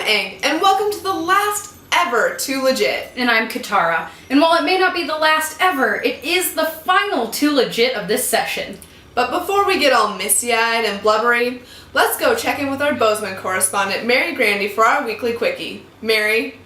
Aang, and welcome to the last ever 2Legit. And I'm Katara. And while it may not be the last ever, it is the final 2Legit of this session. But before we get all misty-eyed and blubbery, let's go check in with our Bozeman correspondent, Mary Grandy, for our weekly quickie. Mary?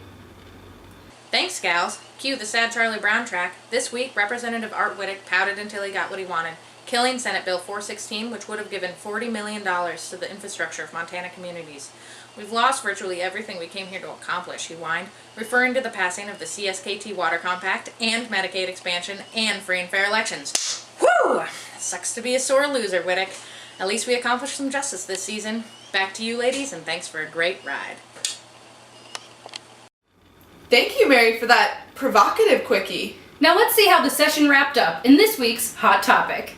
Thanks, gals. Cue the sad Charlie Brown track. This week, Representative Art Whittick pouted until he got what he wanted, killing Senate Bill 416, which would have given $40 million to the infrastructure of Montana communities. We've lost virtually everything we came here to accomplish, he whined, referring to the passing of the CSKT Water Compact and Medicaid expansion and free and fair elections. Whew! Sucks to be a sore loser, Whittick. At least we accomplished some justice this season. Back to you, ladies, and thanks for a great ride. Thank you, Mary, for that provocative quickie. Now let's see how the session wrapped up in this week's Hot Topic.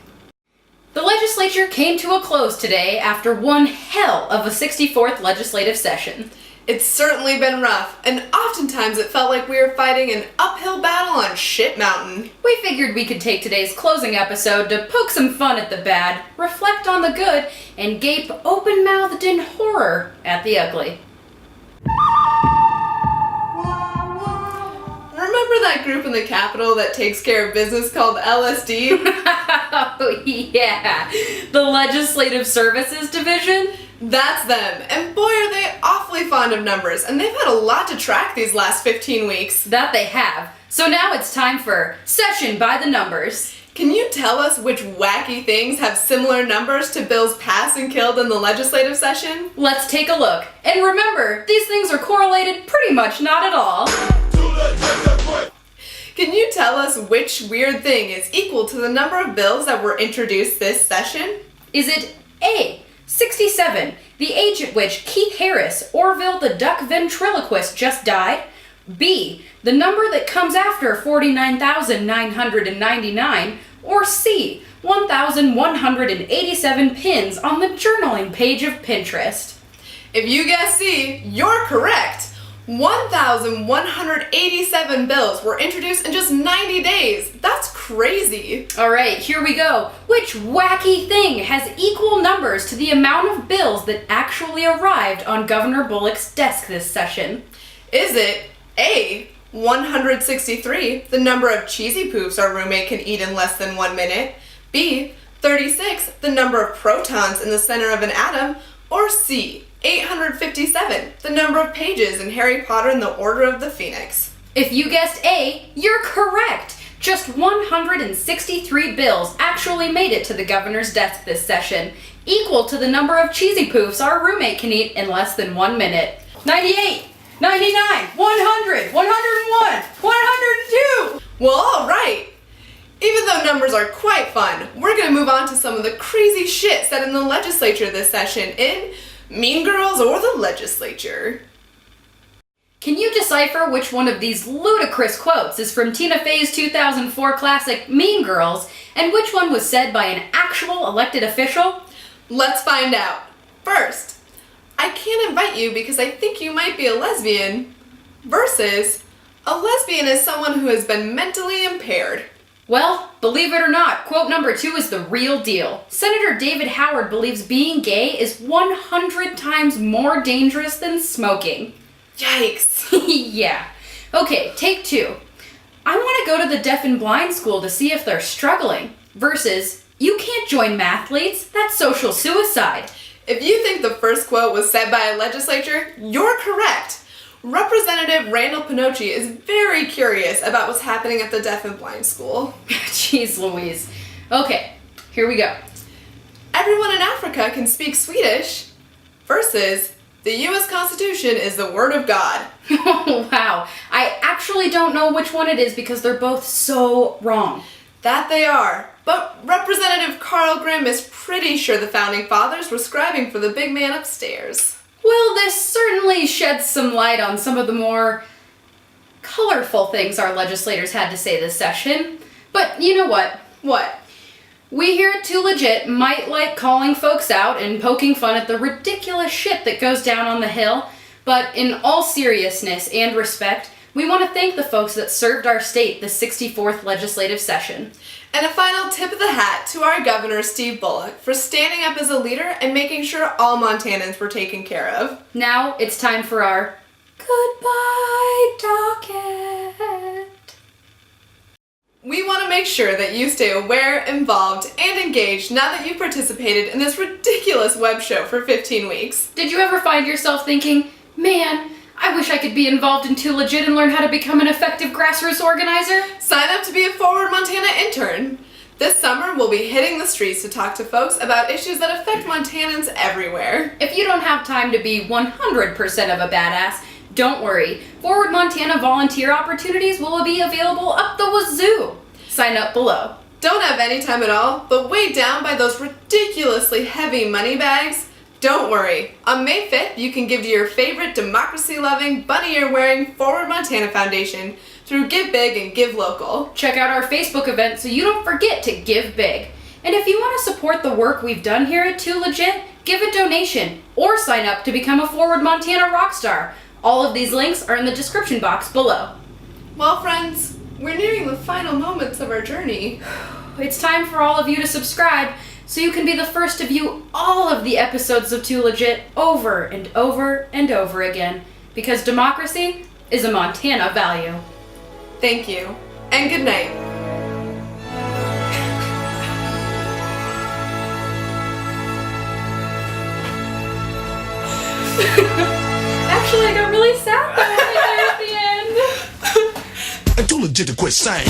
The legislature came to a close today after one hell of a 64th legislative session. It's certainly been rough, and oftentimes it felt like we were fighting an uphill battle on Shit Mountain. We figured we could take today's closing episode to poke some fun at the bad, reflect on the good, and gape open-mouthed in horror at the ugly. Remember that group in the Capitol that takes care of business called LSD? Oh yeah, the Legislative Services Division? That's them, and boy are they awfully fond of numbers, and they've had a lot to track these last 15 weeks. That they have. So now it's time for Session by the Numbers. Can you tell us which wacky things have similar numbers to bills passed and killed in the legislative session? Let's take a look. And remember, these things are correlated pretty much not at all. Can you tell us which weird thing is equal to the number of bills that were introduced this session? Is it A, 67, the age at which Keith Harris, Orville the Duck Ventriloquist, just died? B, the number that comes after 49,999? Or C, 1,187 pins on the journaling page of Pinterest? If you guess C, you're correct. 1,187 bills were introduced in just 90 days. That's crazy. All right, here we go. Which wacky thing has equal numbers to the amount of bills that actually arrived on Governor Bullock's desk this session? Is it A, 163, the number of cheesy poofs our roommate can eat in less than 1 minute, B, 36, the number of protons in the center of an atom, or C, 857, the number of pages in Harry Potter and the Order of the Phoenix? If you guessed A, you're correct. Just 163 bills actually made it to the governor's desk this session, equal to the number of cheesy poofs our roommate can eat in less than 1 minute. 98, 99, 100, 101, 102! Well, all right. Even though numbers are quite fun, we're going to move on to some of the crazy shit said in the legislature this session in Mean Girls or the Legislature. Can you decipher which one of these ludicrous quotes is from Tina Fey's 2004 classic Mean Girls, and which one was said by an actual elected official? Let's find out. First, I can't invite you because I think you might be a lesbian, versus a lesbian is someone who has been mentally impaired. Well, believe it or not, quote number 2 is the real deal. Senator David Howard believes being gay is 100 times more dangerous than smoking. Yikes. Yeah. Okay, take 2. I want to go to the deaf and blind school to see if they're struggling. Versus, you can't join mathletes. That's social suicide. If you think the first quote was said by a legislature, you're correct. Representative Randall Pinocchi is very curious about what's happening at the deaf and blind school. Jeez Louise. Okay, here we go. Everyone in Africa can speak Swedish, versus the U.S. Constitution is the Word of God. Oh, wow. I actually don't know which one it is because they're both so wrong. That they are. But Representative Carl Grimm is pretty sure the Founding Fathers were scribing for the big man upstairs. Well, this certainly sheds some light on some of the more colorful things our legislators had to say this session. But you know what? What? We here at 2Legit might like calling folks out and poking fun at the ridiculous shit that goes down on the Hill, but in all seriousness and respect, We want to thank the folks that served our state the 64th legislative session. And a final tip of the hat to our governor, Steve Bullock, for standing up as a leader and making sure all Montanans were taken care of. Now it's time for our goodbye docket. We want to make sure that you stay aware, involved, and engaged now that you've participated in this ridiculous web show for 15 weeks. Did you ever find yourself thinking, man, I wish I could be involved in 2Legit and learn how to become an effective grassroots organizer? Sign up to be a Forward Montana intern. This summer, we'll be hitting the streets to talk to folks about issues that affect Montanans everywhere. If you don't have time to be 100% of a badass, don't worry. Forward Montana volunteer opportunities will be available up the wazoo. Sign up below. Don't have any time at all, but weighed down by those ridiculously heavy money bags? Don't worry. On May 5th, you can give to your favorite democracy-loving, bunny ear-wearing Forward Montana Foundation through Give Big and Give Local. Check out our Facebook event so you don't forget to give big. And if you want to support the work we've done here at 2Legit, give a donation or sign up to become a Forward Montana Rockstar. All of these links are in the description box below. Well, friends, we're nearing the final moments of our journey. It's time for all of you to subscribe so you can be the first to view all of the episodes of 2Legit over and over and over again, because democracy is a Montana value. Thank you, and good night. Actually, I got really sad there at the end. Too legit to quit saying.